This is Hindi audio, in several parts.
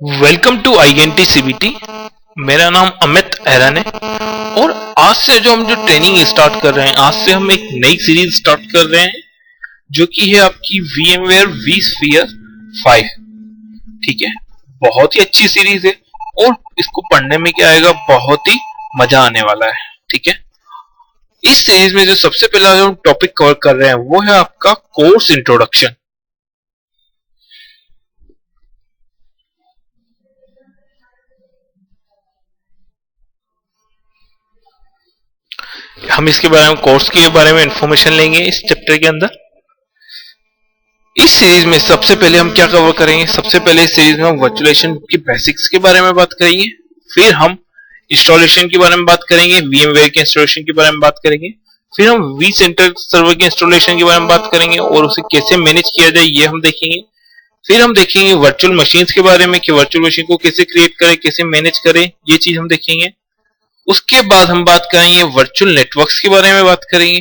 Welcome to INT CBT। मेरा नाम अमित एरन है और आज से जो ट्रेनिंग स्टार्ट कर रहे हैं, आज से हम एक नई सीरीज स्टार्ट कर रहे हैं जो कि है आपकी VMware vSphere 5। ठीक है, बहुत ही अच्छी सीरीज है और इसको पढ़ने में क्या आएगा, बहुत ही मजा आने वाला है। ठीक है, इस सीरीज में जो सबसे पहला जो टॉपिक कवर कर रहे हैं वो है आपका कोर्स इंट्रोडक्शन। हम इसके बारे में, कोर्स के बारे में इंफॉर्मेशन लेंगे इस चैप्टर के अंदर। इस सीरीज में सबसे पहले हम क्या कवर करेंगे, सबसे पहले इस सीरीज में हम वर्चुअलाइजेशन की बेसिक्स के बारे में बात करेंगे, फिर हम इंस्टॉलेशन के बारे में बात करेंगे, VMware के इंस्टॉलेशन के बारे में बात करेंगे, फिर हम vCenter सर्वर के इंस्टॉलेशन के बारे में बात करेंगे और उसे कैसे मैनेज किया जाए ये हम देखेंगे। फिर हम देखेंगे वर्चुअल मशीन्स के बारे में कि वर्चुअल मशीन को कैसे क्रिएट करें, कैसे मैनेज करें, ये चीज हम देखेंगे। उसके बाद हम बात करेंगे वर्चुअल नेटवर्क्स के बारे में बात करेंगे,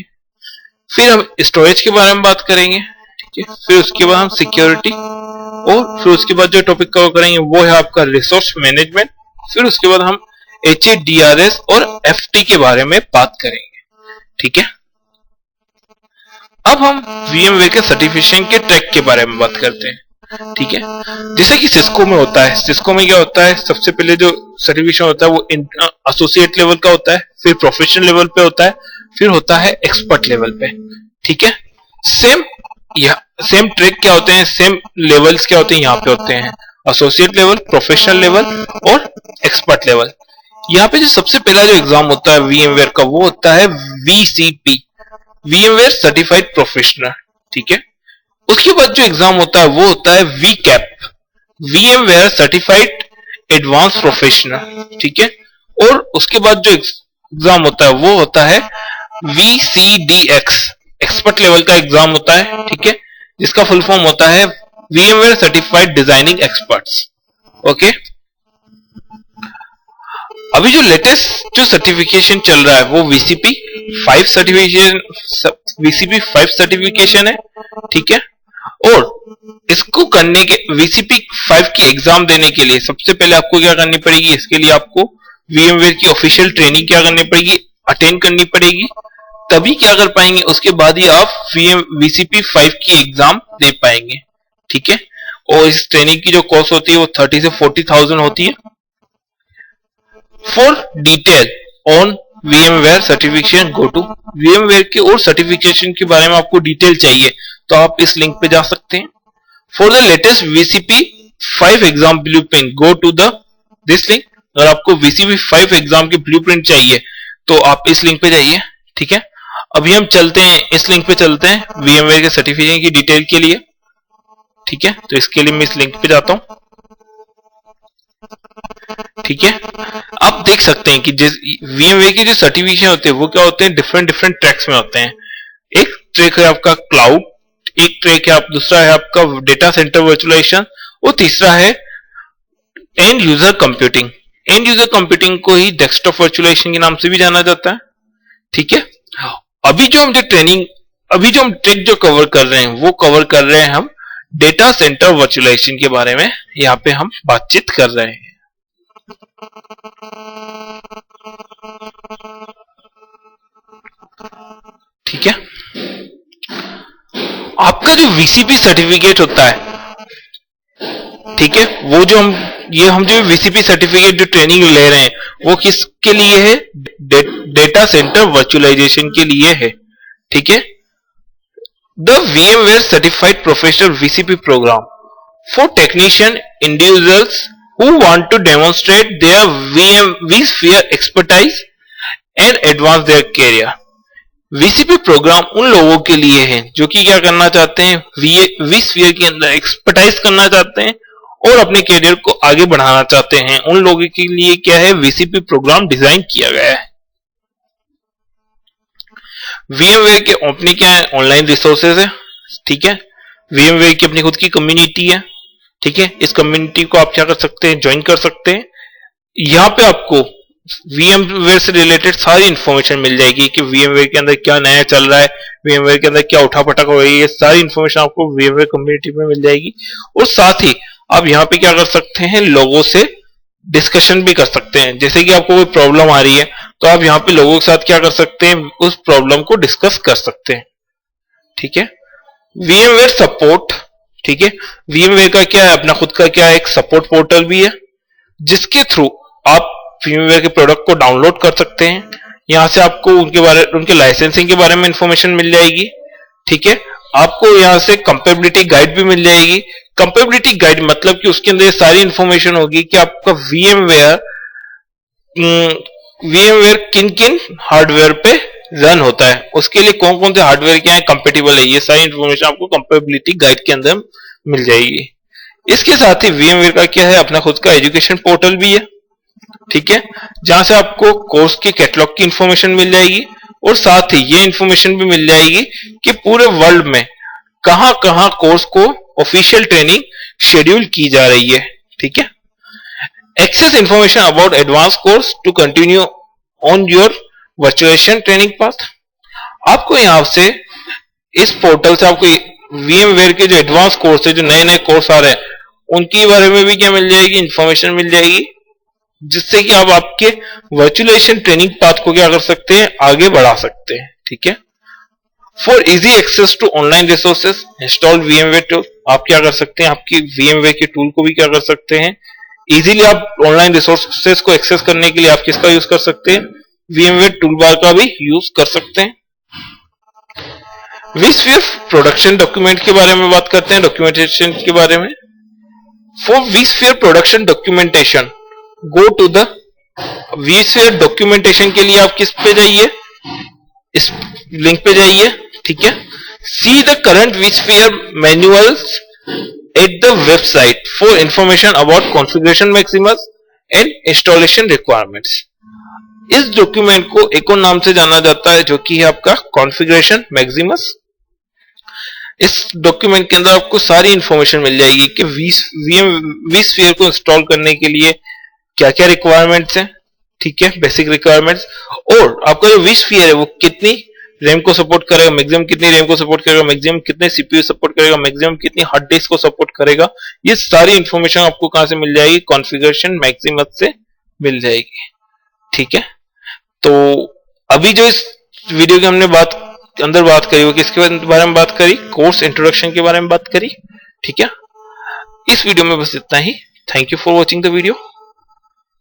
फिर हम स्टोरेज के बारे में बात करेंगे। ठीक है, फिर उसके बाद हम सिक्योरिटी, और फिर उसके बाद जो टॉपिक कवर करेंगे वो है आपका रिसोर्स मैनेजमेंट। फिर उसके बाद हम HADRS और FT के बारे में बात करेंगे। ठीक है, अब हम VMware के सर्टिफिकेशन के ट्रैक के बारे में बात करते हैं। ठीक है, जैसे कि सिस्को में होता है, सिस्को में क्या होता है, सबसे पहले जो सर्टिफिकेशन होता है वो एसोसिएट लेवल का होता है, फिर प्रोफेशनल लेवल पे होता है, फिर होता है एक्सपर्ट लेवल पे। ठीक है, सेम ट्रैक क्या होते हैं, सेम लेवल्स क्या होते हैं, यहाँ पे होते हैं एसोसिएट लेवल, प्रोफेशनल लेवल और एक्सपर्ट लेवल। यहाँ पे जो सबसे पहला जो एग्जाम होता है VMware का वो होता है VCP, VMware सर्टिफाइड प्रोफेशनल। ठीक है, उसके बाद जो एग्जाम होता है वो होता है VCAP, VMware certified advance professional. ठीक है, और उसके बाद जो एग्जाम होता है वो होता है VCDX, एक्सपर्ट लेवल का एग्जाम होता है। ठीक है, जिसका फुल फॉर्म होता है VMware certified designing experts. Okay, अभी जो लेटेस्ट जो सर्टिफिकेशन चल रहा है वो VCP 5 सर्टिफिकेशन है। ठीक है, और इसको करने के VCP 5 की एग्जाम देने के लिए सबसे पहले आपको क्या करनी पड़ेगी, इसके लिए आपको VMware की ऑफिशियल ट्रेनिंग क्या करनी पड़ेगी, अटेंड करनी पड़ेगी, तभी क्या कर पाएंगे, उसके बाद ही आप VCP 5 की एग्जाम दे पाएंगे। ठीक है, और इस ट्रेनिंग की जो कॉस्ट होती है वो 30 से 40,000 होती है। For detail on VMware certification go to VMware के और सर्टिफिकेशन के बारे में आपको डिटेल चाहिए तो आप इस लिंक पे जा सकते हैं। For the latest VCP 5 exam blueprint go to this link. अगर आपको VCP 5 एग्जाम की ब्लूप्रिंट चाहिए तो आप इस लिंक पे जाइए। ठीक है, अभी हम चलते हैं, इस लिंक पे चलते हैं VMware के सर्टिफिकेशन की डिटेल के लिए। ठीक है, तो इसके लिए मैं इस लिंक पे जाता हूं। ठीक है, आप देख सकते हैं कि VMware के जो सर्टिफिकेशन होते हैं वो क्या होते हैं, डिफरेंट डिफरेंट ट्रैक्स में होते हैं। एक ट्रैक है आपका क्लाउड, एक ट्रैक है दूसरा है आपका डेटा सेंटर वर्चुअलाइजेशन, और तीसरा है and user computing. And user computing को ही डेस्कटॉप वर्चुअलाइजेशन के नाम से भी जाना जाता है। ठीक है, अभी जो हम ट्रैक जो कवर कर रहे हैं वो कवर कर रहे हैं हम डेटा सेंटर वर्चुअलाइजेशन के बारे में, यहाँ पे हम बातचीत कर रहे हैं। ठीक है, आपका जो VCP सर्टिफिकेट होता है, ठीक है, वो जो हम जो VCP सर्टिफिकेट जो ट्रेनिंग ले रहे हैं वो किसके लिए है, डेटा सेंटर वर्चुअलाइजेशन के लिए है। ठीक है, the VMware certified professional VCP programme for technician individuals who want to demonstrate their vSphere expertise and advance their career। VCP programme उन लोगों के लिए है जो कि क्या करना चाहते हैं, vSphere के अंदर एक्सपर्टाइज करना चाहते हैं और अपने कैरियर को आगे बढ़ाना चाहते हैं। उन लोगों के लिए क्या है, VCP प्रोग्राम डिजाइन किया गया है। VMware के अपनी क्या है, ऑनलाइन रिसोर्सेज है। ठीक है, VMware की अपनी खुद की कम्युनिटी है। ठीक है, इस कम्युनिटी को आप क्या कर सकते हैं, ज्वाइन कर सकते हैं। यहाँ पे आपको VMware से रिलेटेड सारी इंफॉर्मेशन मिल जाएगी कि VMware के अंदर क्या नया चल रहा है, VMware के अंदर क्या उठापटक हो रही है, सारी इंफॉर्मेशन आपको VMware कम्युनिटी में मिल जाएगी। और साथ ही आप यहाँ पे क्या कर सकते हैं, लोगों से डिस्कशन भी कर सकते हैं। जैसे कि आपको कोई प्रॉब्लम आ रही है तो आप यहाँ पे लोगों के साथ क्या कर सकते हैं, उस प्रॉब्लम को डिस्कस कर सकते हैं। ठीक है। VMware सपोर्ट, ठीक है, VMware का क्या है, अपना खुद का क्या है, एक सपोर्ट पोर्टल भी है, जिसके थ्रू आप VMware के प्रोडक्ट को डाउनलोड कर सकते हैं। यहां से आपको उनके लाइसेंसिंग के बारे में इंफॉर्मेशन मिल जाएगी। ठीक है। आपको यहां से कंपेबिलिटी गाइड भी मिल जाएगी। कंपेबिलिटी गाइड मतलब कि उसके अंदर सारी इंफॉर्मेशन होगी कि आपका VMware किन किन हार्डवेयर पे रन होता है, उसके लिए कौन कौन से हार्डवेयर क्या है कंपेटिबल है, ये सारी इंफॉर्मेशन आपको कंपेबिलिटी गाइड के अंदर मिल जाएगी। इसके साथ ही VMware का क्या है, अपना खुद का एजुकेशन पोर्टल भी है। ठीक है। जहां से आपको कोर्स के कैटलॉग की इंफॉर्मेशन मिल जाएगी और साथ ही ये इंफॉर्मेशन भी मिल जाएगी कि पूरे वर्ल्ड में कहां कहां कोर्स को ऑफिशियल ट्रेनिंग शेड्यूल की जा रही है। ठीक है। Access information about advance course to continue on your virtualisation training path. आपको यहां से इस पोर्टल से आपको VMware के जो एडवांस कोर्स है, जो नए नए कोर्स आ रहे हैं, उनके बारे में भी क्या मिल जाएगी, इंफॉर्मेशन मिल जाएगी, जिससे कि आप आपके वर्चुअलाइजेशन ट्रेनिंग पाथ को क्या कर सकते हैं, आगे बढ़ा सकते हैं। ठीक है। For easy access to online resources install VMware tool. आप क्या कर सकते हैं, आपकी VMware के टूल को भी क्या कर सकते हैं, इजीली आप ऑनलाइन रिसोर्सेज को एक्सेस करने के लिए आप किसका यूज कर सकते हैं, VMware टूल बार का भी यूज कर सकते हैं। vSphere प्रोडक्शन डॉक्यूमेंट के बारे में बात करते हैं, डॉक्यूमेंटेशन के बारे में। For vSphere production documentation go to the vSphere documentation के लिए आप किस पे जाइए, इस लिंक पे जाइए। ठीक है। See the current vSphere manuals at the website for information about configuration Maximus and installation requirements. इस डॉक्यूमेंट को एक और नाम से जाना जाता है, जो कि है आपका कॉन्फ़िगरेशन मैक्सिमस। इस डॉक्यूमेंट के अंदर आपको सारी इंफॉर्मेशन मिल जाएगी कि vSphere को इंस्टॉल करने के लिए क्या क्या रिक्वायरमेंट्स हैं। ठीक है, बेसिक रिक्वायरमेंट्स, और आपका जो vSphere है वो कितनी रैम को सपोर्ट करेगा, मैक्सिमम कितनी रैम को सपोर्ट करेगा, मैक्सिमम कितने CPU सपोर्ट करेगा, मैक्सिमम कितनी हार्ड डिस्क को सपोर्ट करेगा, ये सारी इंफॉर्मेशन आपको कहां से मिल जाएगी, कॉन्फ़िगरेशन मैक्सिमस से मिल जाएगी। ठीक है। तो अभी जो इस वीडियो की हमने बात करी वो किसके बारे में बात करी, कोर्स इंट्रोडक्शन के बारे में बात करी। ठीक है। इस वीडियो में बस इतना ही। Thank you for watching the video.